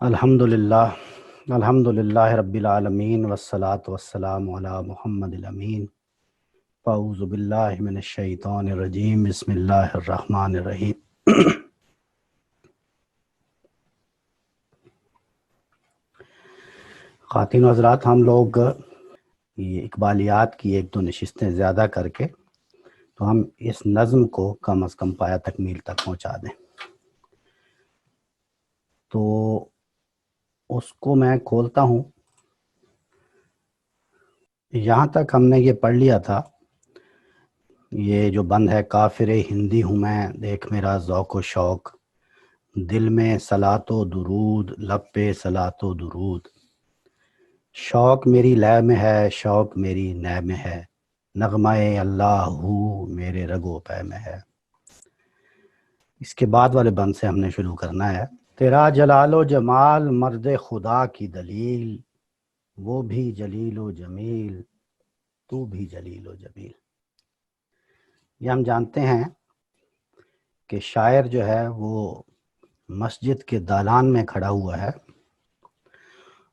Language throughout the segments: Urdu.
الحمدللہ رب العالمین والصلاة والسلام علی محمد الامین فاعوذ باللہ من الشیطان الرجیم بسم اللہ الرحمن الرحیم۔ خواتین و حضرات، ہم لوگ یہ اقبالیات کی ایک دو نشستیں زیادہ کر کے تو ہم اس نظم کو کم از کم پایہ تکمیل تک پہنچا دیں۔ تو اس کو میں کھولتا ہوں۔ یہاں تک ہم نے یہ پڑھ لیا تھا، یہ جو بند ہے: کافر ہندی ہوں میں، دیکھ میرا ذوق و شوق، دل میں صلاۃ و درود، لب پہ صلاۃ و درود، شوق میری لے میں ہے، شوق میری نے میں ہے، نغمہ اللہ ہو میرے رگ و پے میں ہے۔ اس کے بعد والے بند سے ہم نے شروع کرنا ہے: تیرا جلال و جمال مرد خدا کی دلیل، وہ بھی جلیل و جمیل، تو بھی جلیل و جمیل۔ یہ ہم جانتے ہیں کہ شاعر جو ہے وہ مسجد کے دالان میں کھڑا ہوا ہے،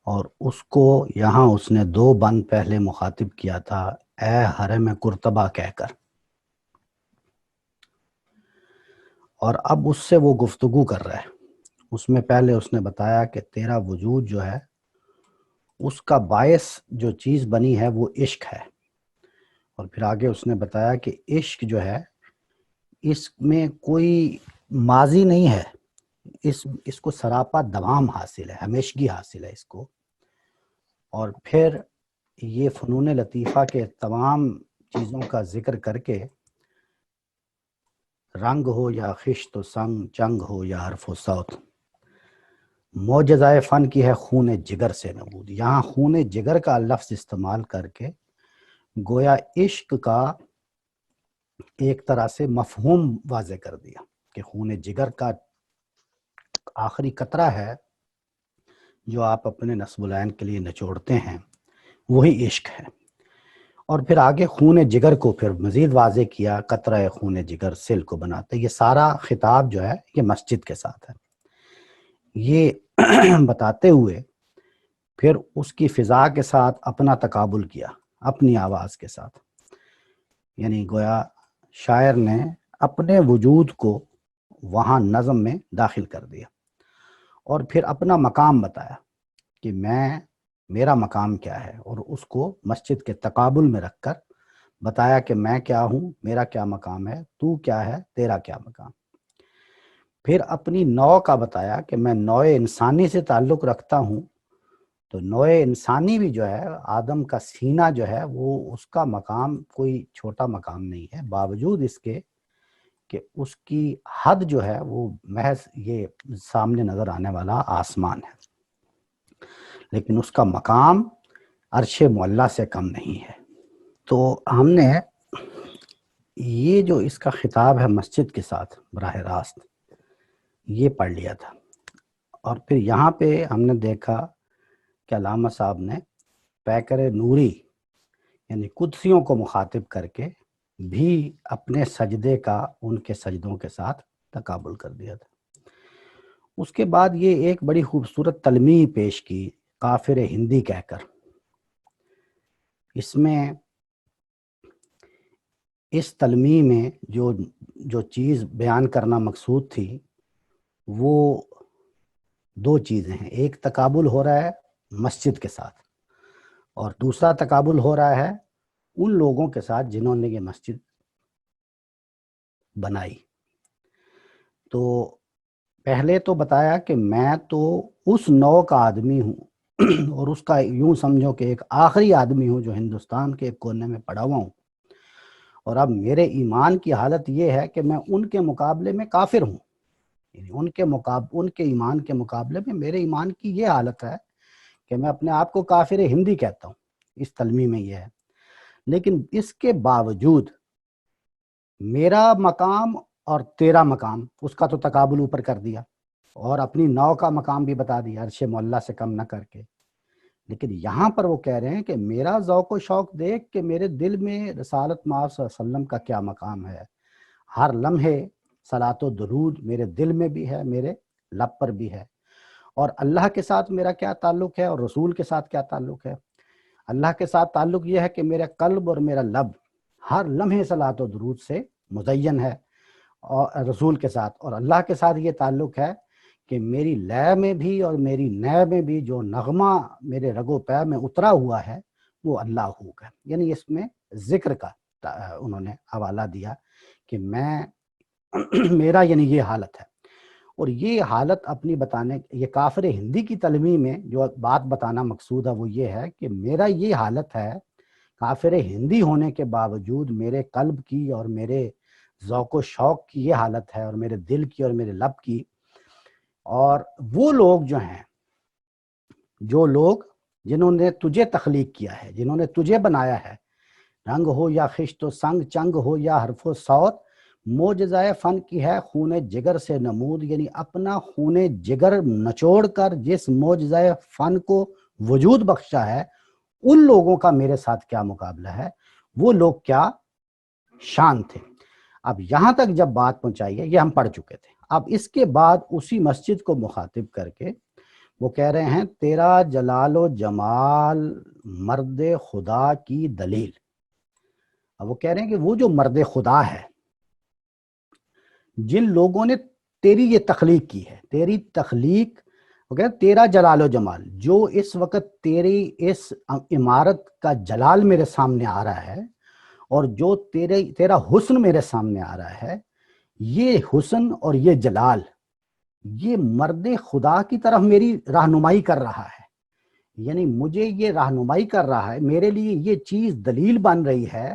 اور اس کو یہاں اس نے دو بند پہلے مخاطب کیا تھا، اے حرم قرطبہ کہہ کر، اور اب اس سے وہ گفتگو کر رہا ہے۔ اس میں پہلے اس نے بتایا کہ تیرا وجود جو ہے اس کا باعث جو چیز بنی ہے وہ عشق ہے، اور پھر آگے اس نے بتایا کہ عشق جو ہے اس میں کوئی ماضی نہیں ہے، اس کو سراپا دوام حاصل ہے، ہمیشگی حاصل ہے اس کو۔ اور پھر یہ فنون لطیفہ کے تمام چیزوں کا ذکر کر کے، رنگ ہو یا خشت و سنگ، چنگ ہو یا حرف و صوت، معجزۂ فن کی ہے خون جگر سے نبود۔ یہاں خون جگر کا لفظ استعمال کر کے گویا عشق کا ایک طرح سے مفہوم واضح کر دیا کہ خون جگر کا آخری قطرہ ہے جو آپ اپنے نصب العین کے لیے نچوڑتے ہیں، وہی عشق ہے۔ اور پھر آگے خون جگر کو پھر مزید واضح کیا، قطرہ خون جگر سل کو بناتے۔ یہ سارا خطاب جو ہے یہ مسجد کے ساتھ ہے۔ یہ بتاتے ہوئے پھر اس کی فضا کے ساتھ اپنا تقابل کیا، اپنی آواز کے ساتھ، یعنی گویا شاعر نے اپنے وجود کو وہاں نظم میں داخل کر دیا، اور پھر اپنا مقام بتایا کہ میرا مقام کیا ہے، اور اس کو مسجد کے تقابل میں رکھ کر بتایا کہ میں کیا ہوں، میرا کیا مقام ہے، تو کیا ہے، تیرا کیا مقام۔ پھر اپنی نوع کا بتایا کہ میں نوع انسانی سے تعلق رکھتا ہوں، تو نوع انسانی بھی جو ہے، آدم کا سینہ جو ہے، وہ اس کا مقام کوئی چھوٹا مقام نہیں ہے، باوجود اس کے کہ اس کی حد جو ہے وہ محض یہ سامنے نظر آنے والا آسمان ہے، لیکن اس کا مقام عرش معلیٰ سے کم نہیں ہے۔ تو ہم نے یہ جو اس کا خطاب ہے مسجد کے ساتھ براہ راست، یہ پڑھ لیا تھا، اور پھر یہاں پہ ہم نے دیکھا کہ علامہ صاحب نے پیکر نوری یعنی قدسیوں کو مخاطب کر کے بھی اپنے سجدے کا ان کے سجدوں کے ساتھ تقابل کر دیا تھا۔ اس کے بعد یہ ایک بڑی خوبصورت تلمیح پیش کی، کافر ہندی کہہ کر۔ اس میں اس تلمیح میں جو چیز بیان کرنا مقصود تھی وہ دو چیزیں ہیں، ایک تقابل ہو رہا ہے مسجد کے ساتھ، اور دوسرا تقابل ہو رہا ہے ان لوگوں کے ساتھ جنہوں نے یہ مسجد بنائی۔ تو پہلے تو بتایا کہ میں تو اس نوع کا آدمی ہوں اور اس کا یوں سمجھو کہ ایک آخری آدمی ہوں جو ہندوستان کے ایک کونے میں پڑا ہوا ہوں، اور اب میرے ایمان کی حالت یہ ہے کہ میں ان کے مقابلے میں کافر ہوں، یعنی ان کے ایمان کے مقابلے میں میرے ایمان کی یہ حالت ہے کہ میں اپنے آپ کو کافر ہندی کہتا ہوں۔ اس تلمیح میں یہ ہے، لیکن اس کے باوجود میرا مقام اور تیرا مقام، اس کا تو تقابل اوپر کر دیا، اور اپنی نوع کا مقام بھی بتا دیا عرش معلیٰ سے کم نہ کر کے۔ لیکن یہاں پر وہ کہہ رہے ہیں کہ میرا ذوق و شوق دیکھ کہ میرے دل میں رسالت مآب صلی اللہ علیہ وسلم کا کیا مقام ہے، ہر لمحے صلاۃ و درود میرے دل میں بھی ہے، میرے لب پر بھی ہے، اور اللہ کے ساتھ میرا کیا تعلق ہے اور رسول کے ساتھ کیا تعلق ہے؟ اللہ کے ساتھ تعلق یہ ہے کہ میرا قلب اور میرا لب ہر لمحے صلاۃ و درود سے مزین ہے، اور رسول کے ساتھ، اور اللہ کے ساتھ یہ تعلق ہے کہ میری لے میں بھی اور میری نے میں بھی جو نغمہ میرے رگ و پے میں اترا ہوا ہے وہ اللہ ہو کا، یعنی اس میں ذکر کا انہوں نے حوالہ دیا کہ میں میرا یعنی یہ حالت ہے۔ اور یہ حالت اپنی بتانے، یہ کافر ہندی کی تلمیح میں جو بات بتانا مقصود ہے وہ یہ ہے کہ میرا یہ حالت ہے، کافر ہندی ہونے کے باوجود میرے قلب کی اور میرے ذوق و شوق کی یہ حالت ہے، اور میرے دل کی اور میرے لب کی۔ اور وہ لوگ جو ہیں، جو لوگ جنہوں نے تجھے تخلیق کیا ہے، جنہوں نے تجھے بنایا ہے، رنگ ہو یا خشت و سنگ، چنگ ہو یا حرف و صوت، معجزہ فن کی ہے خون جگر سے نمود، یعنی اپنا خون جگر نچوڑ کر جس معجزہ فن کو وجود بخشا ہے، ان لوگوں کا میرے ساتھ کیا مقابلہ ہے، وہ لوگ کیا شان تھے۔ اب یہاں تک جب بات پہنچائی ہے، یہ ہم پڑھ چکے تھے۔ اب اس کے بعد اسی مسجد کو مخاطب کر کے وہ کہہ رہے ہیں تیرا جلال و جمال مرد خدا کی دلیل۔ اب وہ کہہ رہے ہیں کہ وہ جو مرد خدا ہے، جن لوگوں نے تیری یہ تخلیق کی ہے، تیری تخلیق، وہ کہہ رہے ہیں تیرا جلال و جمال، جو اس وقت تیری اس عمارت کا جلال میرے سامنے آ رہا ہے، اور جو تیرا حسن میرے سامنے آ رہا ہے، یہ حسن اور یہ جلال یہ مرد خدا کی طرف میری رہنمائی کر رہا ہے، یعنی مجھے یہ رہنمائی کر رہا ہے، میرے لیے یہ چیز دلیل بن رہی ہے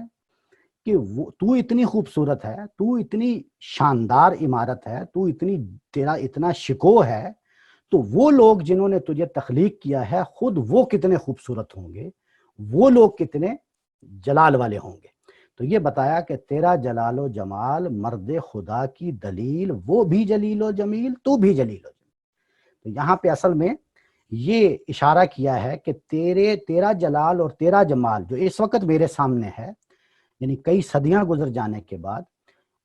کہ تو اتنی خوبصورت ہے، تو اتنی شاندار عمارت ہے، تو تیرا اتنا شکوہ ہے، تو وہ لوگ جنہوں نے تجھے تخلیق کیا ہے خود وہ کتنے خوبصورت ہوں گے، وہ لوگ کتنے جلال والے ہوں گے۔ تو یہ بتایا کہ تیرا جلال و جمال مرد خدا کی دلیل، وہ بھی جلیل و جمیل، تو بھی جلیل و جمیل۔ تو یہاں پہ اصل میں یہ اشارہ کیا ہے کہ تیرا جلال اور تیرا جمال جو اس وقت میرے سامنے ہے، یعنی کئی صدیاں گزر جانے کے بعد،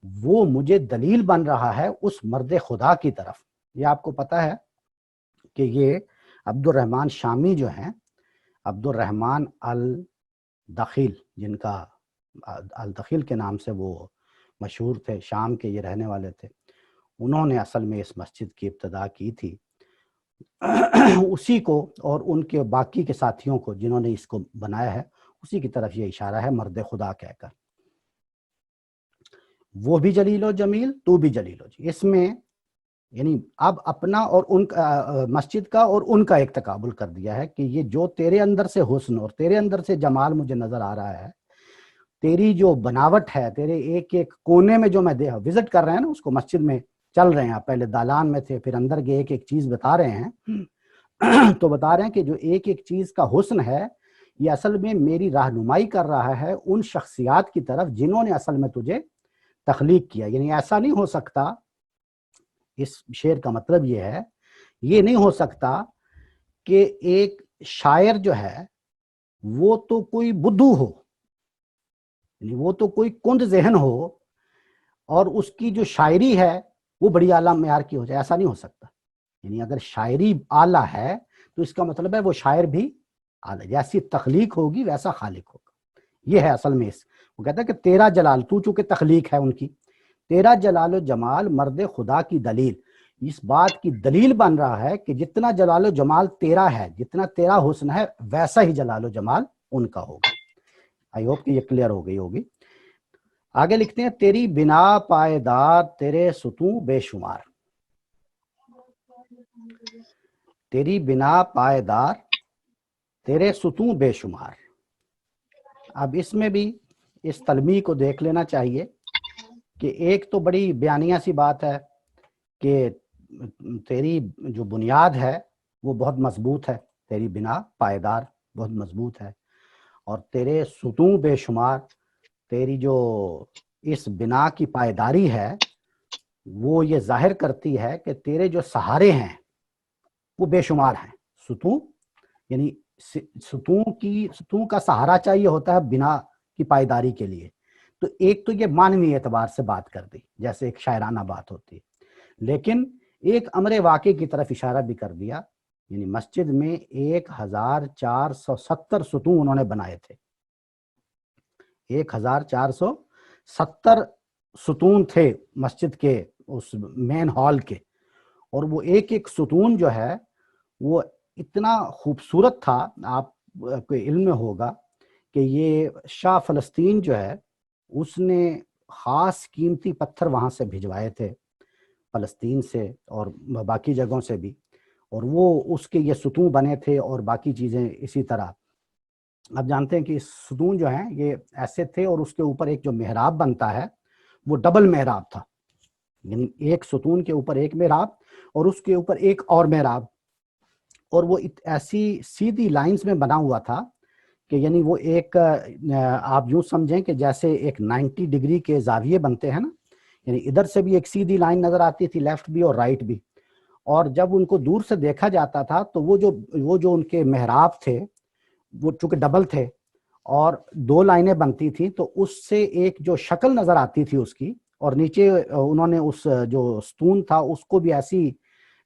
وہ مجھے دلیل بن رہا ہے اس مرد خدا کی طرف۔ یہ آپ کو پتہ ہے کہ یہ عبد الرحمن شامی جو ہیں، عبد الرحمن الدخیل، جن کا الدخیل کے نام سے وہ مشہور تھے، شام کے یہ رہنے والے تھے، انہوں نے اصل میں اس مسجد کی ابتدا کی تھی۔ اسی کو اور ان کے باقی کے ساتھیوں کو جنہوں نے اس کو بنایا ہے، اسی کی طرف یہ اشارہ ہے مرد خدا کہہ کر۔ وہ بھی جلیل و جمیل، تو بھی جلیل و جمیل، اس میں یعنی اب اپنا اور ان کا مسجد کا اور ان کا ایک تقابل کر دیا ہے کہ یہ جو تیرے اندر سے حسن اور تیرے اندر سے جمال مجھے نظر آ رہا ہے، تیری جو بناوٹ ہے، تیرے ایک ایک کونے میں جو میں وزٹ کر رہے ہیں نا، اس کو مسجد میں چل رہے ہیں، پہلے دالان میں تھے، پھر اندر کے ایک ایک چیز بتا رہے ہیں، تو بتا رہے ہیں کہ جو ایک ایک چیز کا حسن ہے، یہ اصل میں میری رہنمائی کر رہا ہے ان شخصیات کی طرف جنہوں نے اصل میں تجھے تخلیق کیا۔ یعنی ایسا نہیں ہو سکتا، اس شعر کا مطلب یہ ہے، یہ نہیں ہو سکتا کہ ایک شاعر جو ہے وہ تو کوئی بدھو ہو، یعنی وہ تو کوئی کند ذہن ہو، اور اس کی جو شاعری ہے وہ بڑی اعلیٰ معیار کی ہو جائے، ایسا نہیں ہو سکتا۔ یعنی اگر شاعری اعلیٰ ہے تو اس کا مطلب ہے وہ شاعر بھی اعلیٰ، جیسی تخلیق ہوگی ویسا خالق ہوگا۔ یہ ہے اصل میں وہ کہتا ہے کہ تیرا جلال، تو چونکہ تخلیق ہے ان کی، تیرا جلال و جمال مرد خدا کی دلیل، اس بات کی دلیل بن رہا ہے کہ جتنا جلال و جمال تیرا ہے، جتنا تیرا حسن ہے، ویسا ہی جلال و جمال ان کا ہوگا۔ آئی ہوپ کہ یہ کلیئر ہو گئی ہوگی۔ آگے لکھتے ہیں تیری بنا پائیدار تیرے ستون بے شمار، تیری بنا پائیدار تیرے ستون بے شمار۔ اب اس میں بھی اس تلمیح کو دیکھ لینا چاہیے کہ ایک تو بڑی بیانیہ سی بات ہے کہ تیری جو بنیاد ہے وہ بہت مضبوط ہے، تیری بنا پائیدار بہت مضبوط ہے، اور تیرے ستون بے شمار، تیری جو اس بنا کی پائیداری ہے وہ یہ ظاہر کرتی ہے کہ تیرے جو سہارے ہیں وہ بے شمار ہیں۔ ستون یعنی ستون کا سہارا چاہیے ہوتا ہے بنا کی پائیداری کے لیے، تو ایک تو یہ معنوی اعتبار سے بات کر دی، جیسے ایک شاعرانہ بات ہوتی ہے، لیکن ایک امر واقع کی طرف اشارہ بھی کر دیا، یعنی مسجد میں 1470 ستون انہوں نے بنائے تھے، 1470 ستون تھے مسجد کے اس مین ہال کے، اور وہ ایک ایک ستون جو ہے وہ اتنا خوبصورت تھا، آپ کو علم میں ہوگا کہ یہ شاہ فلسطین جو ہے اس نے خاص قیمتی پتھر وہاں سے بھجوائے تھے فلسطین سے اور باقی جگہوں سے بھی، اور وہ اس کے یہ ستون بنے تھے اور باقی چیزیں اسی طرح۔ آپ جانتے ہیں کہ ستون جو ہیں یہ ایسے تھے، اور اس کے اوپر ایک جو محراب بنتا ہے وہ ڈبل محراب تھا، یعنی ایک ستون کے اوپر ایک محراب اور اس کے اوپر ایک اور محراب، اور وہ ایسی سیدھی لائنز میں بنا ہوا تھا کہ یعنی وہ ایک آپ یوں سمجھیں کہ جیسے ایک 90 ڈگری کے زاویے بنتے ہیں نا، یعنی ادھر سے بھی ایک سیدھی لائن نظر آتی تھی، لیفٹ بھی اور رائٹ بھی، اور جب ان کو دور سے دیکھا جاتا تھا تو وہ جو ان کے محراب تھے وہ چونکہ ڈبل تھے اور دو لائنیں بنتی تھیں، تو اس سے ایک جو شکل نظر آتی تھی اس کی، اور نیچے انہوں نے اس جو ستون تھا اس کو بھی ایسی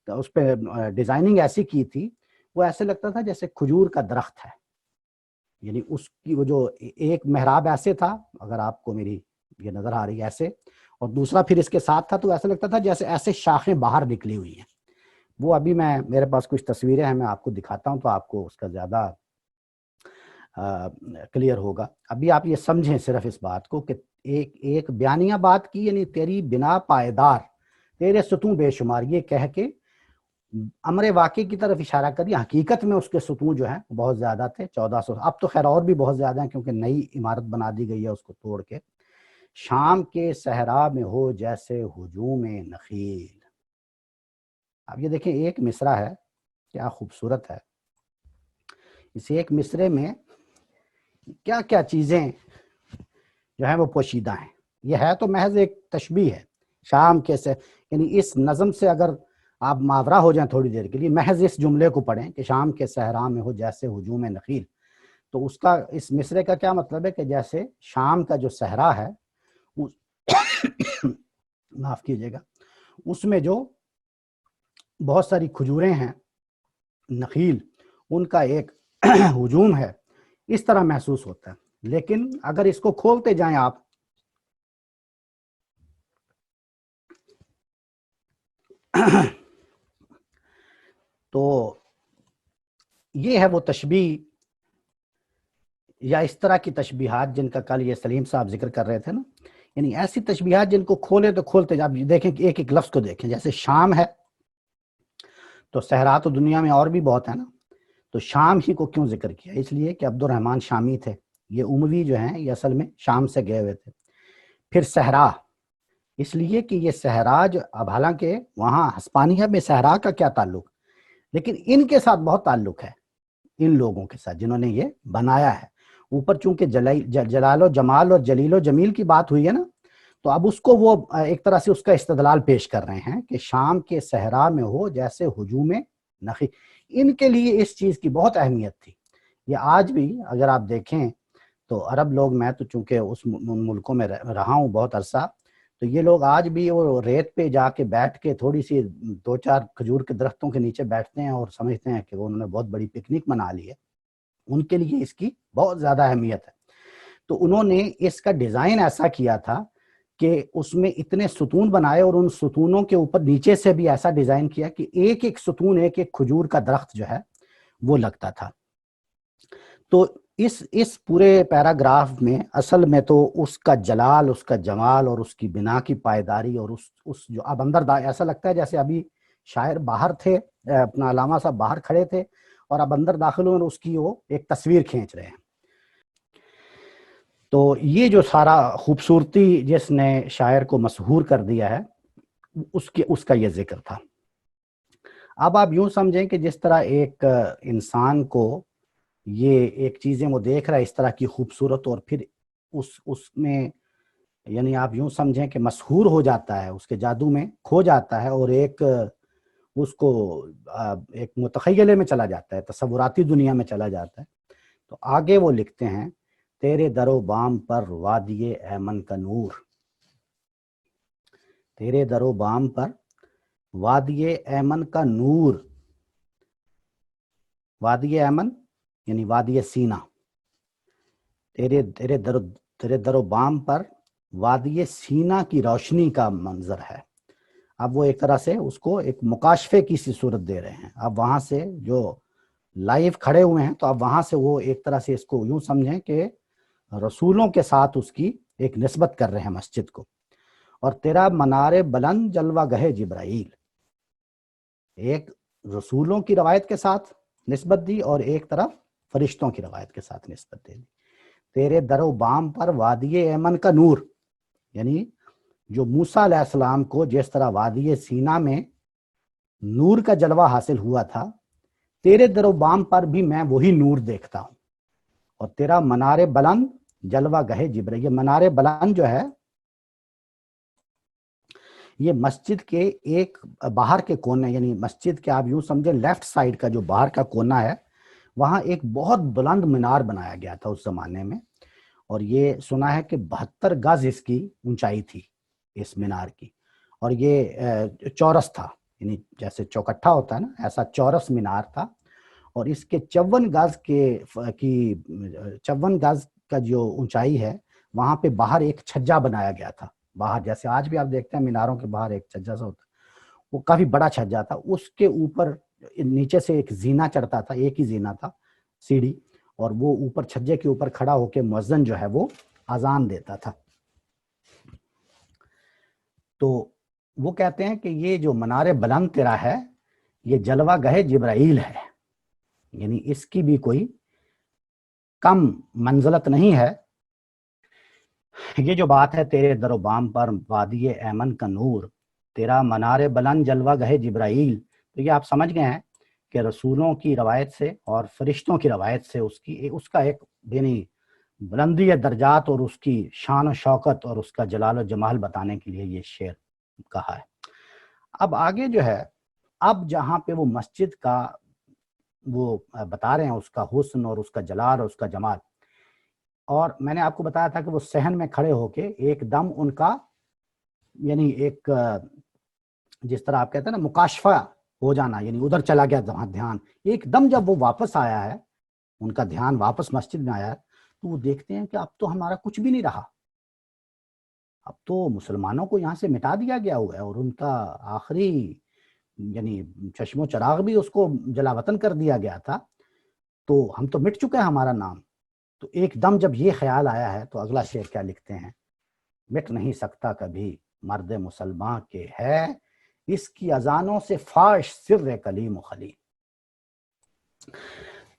اس پہ ڈیزائننگ ایسی کی تھی، وہ ایسے لگتا تھا جیسے کھجور کا درخت ہے، یعنی اس کی وہ جو ایک محراب ایسے تھا، اگر آپ کو میری یہ نظر آ رہی ہے ایسے، اور دوسرا پھر اس کے ساتھ تھا، تو ایسا لگتا تھا جیسے ایسے شاخیں باہر نکلی ہوئی ہیں۔ وہ ابھی میرے پاس کچھ تصویریں ہیں، میں آپ کو دکھاتا ہوں تو آپ کو اس کا زیادہ کلیئر ہوگا۔ ابھی آپ یہ سمجھیں صرف اس بات کو کہ ایک بیانیہ بات کی، یعنی تیری بنا پائیدار، تیرے ستون بے شمار، یہ کہہ کے امر واقع کی طرف اشارہ کری۔ حقیقت میں اس کے ستون جو ہیں بہت زیادہ تھے، 1400، اب تو خیر اور بھی بہت زیادہ ہیں کیونکہ نئی عمارت بنا دی گئی ہے اس کو توڑ کے۔ شام کے صحرا میں ہو جیسے ہجوم نخیل۔ اب یہ دیکھیں ایک مصرع ہے، کیا خوبصورت ہے، اس ایک مصرے میں کیا کیا چیزیں جو ہیں وہ پوشیدہ ہیں۔ یہ ہے تو محض ایک تشبیہ ہے، شام کے یعنی اس نظم سے اگر آپ ماورا ہو جائیں تھوڑی دیر کے لیے، محض اس جملے کو پڑھیں کہ شام کے صحرا میں ہو جیسے ہجوم نخیل، تو اس کا اس مصرے کا کیا مطلب ہے کہ جیسے شام کا جو صحرا ہے معاف کیجیے گا، اس میں جو بہت ساری کھجوریں ہیں نخیل، ان کا ایک ہجوم ہے، اس طرح محسوس ہوتا ہے۔ لیکن اگر اس کو کھولتے جائیں آپ تو یہ ہے وہ تشبیہ یا اس طرح کی تشبیہات جن کا کل یہ سلیم صاحب ذکر کر رہے تھے نا، یعنی ایسی تشبیہات جن کو کھولے تو کھولتے جائیں۔ دیکھیں کہ ایک ایک لفظ کو دیکھیں، جیسے شام ہے تو صحرا تو دنیا میں اور بھی بہت ہے نا، تو شام ہی کو کیوں ذکر کیا؟ اس لیے کہ عبد الرحمن شامی تھے، یہ اموی جو ہیں یہ اصل میں شام سے گئے ہوئے تھے۔ پھر صحرا، اس لیے کہ یہ صحرا جو، اب حالانکہ وہاں ہسپانیہ میں صحرا کا کیا تعلق، لیکن ان کے ساتھ بہت تعلق ہے، ان لوگوں کے ساتھ جنہوں نے یہ بنایا ہے۔ اوپر چونکہ جلال و جمال اور جلیل و جمیل کی بات ہوئی ہے نا، تو اب اس کو وہ ایک طرح سے اس کا استدلال پیش کر رہے ہیں کہ شام کے صحرا میں ہو جیسے ہجوم نخی۔ ان کے لیے اس چیز کی بہت اہمیت تھی۔ یہ آج بھی اگر آپ دیکھیں تو عرب لوگ، میں تو چونکہ اس ملکوں میں رہا ہوں بہت عرصہ، تو یہ لوگ آج بھی وہ ریت پہ جا کے بیٹھ کے تھوڑی سی 2-4 کھجور کے درختوں کے نیچے بیٹھتے ہیں اور سمجھتے ہیں کہ انہوں نے بہت بڑی پکنک منا لی ہے۔ ان کے لیے اس کی بہت زیادہ اہمیت ہے۔ تو انہوں نے اس کا ڈیزائن ایسا کیا تھا کہ اس میں اتنے ستون بنائے، اور ان ستونوں کے اوپر نیچے سے بھی ایسا ڈیزائن کیا کہ ایک ایک ستون ایک ایک کھجور کا درخت جو ہے وہ لگتا تھا۔ تو اس پورے پیراگراف میں اصل میں تو اس کا جلال، اس کا جمال اور اس کی بنا کی پائیداری، اور اس جو اب اندر ایسا لگتا ہے جیسے ابھی شاعر باہر تھے، اپنا علامہ صاحب باہر کھڑے تھے اور اب اندر داخل ہوئے، اس کی وہ ایک تصویر کھینچ رہے ہیں۔ تو یہ جو سارا خوبصورتی جس نے شاعر کو مسحور کر دیا ہے، اس کا یہ ذکر تھا۔ اب آپ یوں سمجھیں کہ جس طرح ایک انسان کو یہ ایک چیزیں وہ دیکھ رہا ہے اس طرح کی خوبصورت، اور پھر اس میں یعنی آپ یوں سمجھیں کہ مسحور ہو جاتا ہے، اس کے جادو میں کھو جاتا ہے، اور ایک اس کو ایک متخیلے میں چلا جاتا ہے، تصوراتی دنیا میں چلا جاتا ہے۔ تو آگے وہ لکھتے ہیں، تیرے در و بام پر وادی ایمن کا نور، تیرے در و بام پر وادی ایمن کا نور، وادی ایمن یعنی وادی سینا، تیرے در و بام پر وادی سینا کی روشنی کا منظر ہے۔ اب وہ ایک طرح سے اس کو ایک مکاشفے کی سی صورت دے رہے ہیں۔ اب وہاں سے جو لائیو کھڑے ہوئے ہیں تو اب وہاں سے وہ ایک طرح سے اس کو یوں سمجھیں کہ رسولوں کے ساتھ اس کی ایک نسبت کر رہے ہیں مسجد کو۔ اور تیرا منار بلند جلوہ گہ جبرائیل، ایک رسولوں کی روایت کے ساتھ نسبت دی اور ایک طرف فرشتوں کی روایت کے ساتھ نسبت دے دی۔ تیرے در و بام پر وادی ایمن کا نور، یعنی جو موسیٰ علیہ السلام کو جس طرح وادی سینا میں نور کا جلوہ حاصل ہوا تھا، تیرے در و بام پر بھی میں وہی نور دیکھتا ہوں۔ اور تیرا منار بلند جلوہ گہ جبرائیل، یہ منار بلند جو ہے یہ مسجد کے ایک باہر کے کونے، یعنی مسجد کے آپ یوں سمجھیں لیفٹ سائیڈ کا جو باہر کا کونا ہے، وہاں ایک بہت بلند مینار بنایا گیا تھا اس زمانے میں، اور یہ سنا ہے کہ 72 گز اس کی اونچائی تھی اس مینار کی، اور یہ چورس تھا، یعنی جیسے چوکٹھا ہوتا ہے نا ایسا چورس مینار تھا، اور اس کے 54 گز کا جو اونچائی ہے وہاں پہ باہر ایک چھجا بنایا گیا تھا۔ باہر جیسے آج بھی آپ دیکھتے ہیں میناروں کے باہر ایک چھجا سا ہوتا ہے، وہ کافی بڑا چھجا تھا، اس کے اوپر نیچے سے ایک زینہ چڑھتا تھا، ایک ہی زینہ تھا سیڑھی، اور وہ اوپر چھجے کے اوپر کھڑا ہو کے مؤذن جو ہے وہ اذان دیتا تھا۔ تو وہ کہتے ہیں کہ یہ جو منار بلند تیرا ہے یہ جلوہ گہ جبرائیل ہے، یعنی اس کی بھی کوئی کم منزلت نہیں ہے۔ یہ جو بات ہے تیرے در و بام پر وادی ایمن کا نور، تیرا منار بلند جلوہ گہ جبرائیل، تو یہ آپ سمجھ گئے ہیں کہ رسولوں کی روایت سے اور فرشتوں کی روایت سے اس کا ایک یعنی بلندی درجات اور اس کی شان و شوکت اور اس کا جلال و جمال بتانے کے لیے یہ شعر کہا ہے۔ اب آگے جو ہے، اب جہاں پہ وہ مسجد کا وہ بتا رہے ہیں اس کا حسن اور اس کا جلال اور اس کا جمال، اور میں نے آپ کو بتایا تھا کہ وہ صحن میں کھڑے ہو کے ایک دم ان کا یعنی ایک جس طرح آپ کہتے ہیں نا مکاشفہ ہو جانا، یعنی ادھر چلا گیا دھیان، ایک دم جب وہ واپس آیا ہے، ان کا دھیان واپس مسجد میں آیا ہے، تو وہ دیکھتے ہیں کہ اب تو ہمارا کچھ بھی نہیں رہا، اب تو مسلمانوں کو یہاں سے مٹا دیا گیا ہوا ہے، اور ان کا آخری یعنی چشم و چراغ بھی اس کو جلا وطن کر دیا گیا تھا، تو ہم تو مٹ چکے ہیں، ہمارا نام۔ تو ایک دم جب یہ خیال آیا ہے تو اگلا شعر کیا لکھتے ہیں، مٹ نہیں سکتا کبھی مرد مسلمان کے ہے، اس کی اذانوں سے فاش سر کلیم و خلیل۔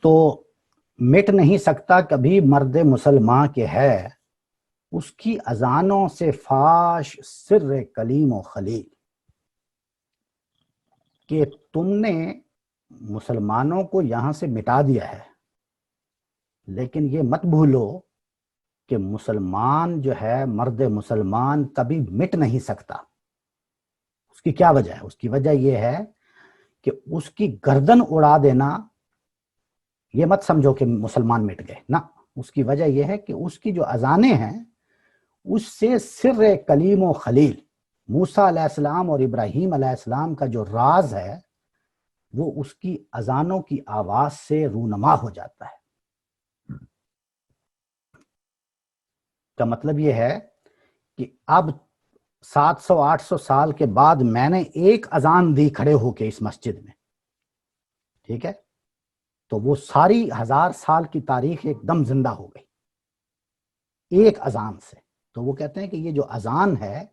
تو مٹ نہیں سکتا کبھی مرد مسلمان کے ہے، اس کی اذانوں سے فاش سر کلیم و خلیل، کہ تم نے مسلمانوں کو یہاں سے مٹا دیا ہے، لیکن یہ مت بھولو کہ مسلمان جو ہے، مرد مسلمان کبھی مٹ نہیں سکتا۔ اس کی کیا وجہ ہے؟ اس کی وجہ یہ ہے کہ اس کی گردن اڑا دینا، یہ مت سمجھو کہ مسلمان مٹ گئے، نہ، اس کی وجہ یہ ہے کہ اس کی جو اذانیں ہیں اس سے سر کلیم و خلیل، موسیٰ علیہ السلام اور ابراہیم علیہ السلام کا جو راز ہے وہ اس کی اذانوں کی آواز سے رونما ہو جاتا ہے۔ کا مطلب یہ ہے کہ اب 700-800 سال کے بعد میں نے ایک اذان دی کھڑے ہو کے اس مسجد میں، ٹھیک ہے، تو وہ ساری 1000 سال کی تاریخ ایک دم زندہ ہو گئی ایک اذان سے۔ تو وہ کہتے ہیں کہ یہ جو اذان ہے،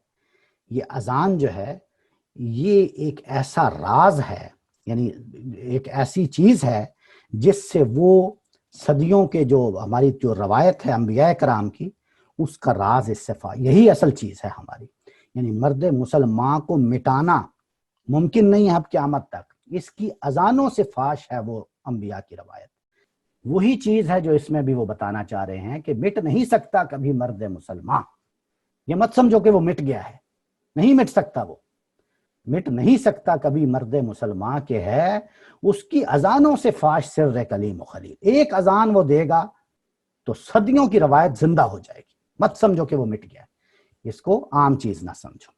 یہ اذان جو ہے یہ ایک ایسا راز ہے، یعنی ایک ایسی چیز ہے جس سے وہ صدیوں کے جو ہماری جو روایت ہے انبیاء کرام کی، اس کا راز استفا، یہی اصل چیز ہے ہماری، یعنی مرد مسلمان کو مٹانا ممکن نہیں ہے اب قیامت تک، اس کی اذانوں سے فاش ہے وہ انبیاء کی روایت۔ وہی چیز ہے جو اس میں بھی وہ بتانا چاہ رہے ہیں کہ مٹ نہیں سکتا کبھی مرد مسلمان، یہ مت سمجھو کہ وہ مٹ گیا ہے، نہیں مٹ سکتا، وہ مٹ نہیں سکتا کبھی مرد مسلمان کے ہے، اس کی اذانوں سے فاش سر کلیم و خلیل، ایک اذان وہ دے گا تو صدیوں کی روایت زندہ ہو جائے گی، مت سمجھو کہ وہ مٹ گیا، اس کو عام چیز نہ سمجھو۔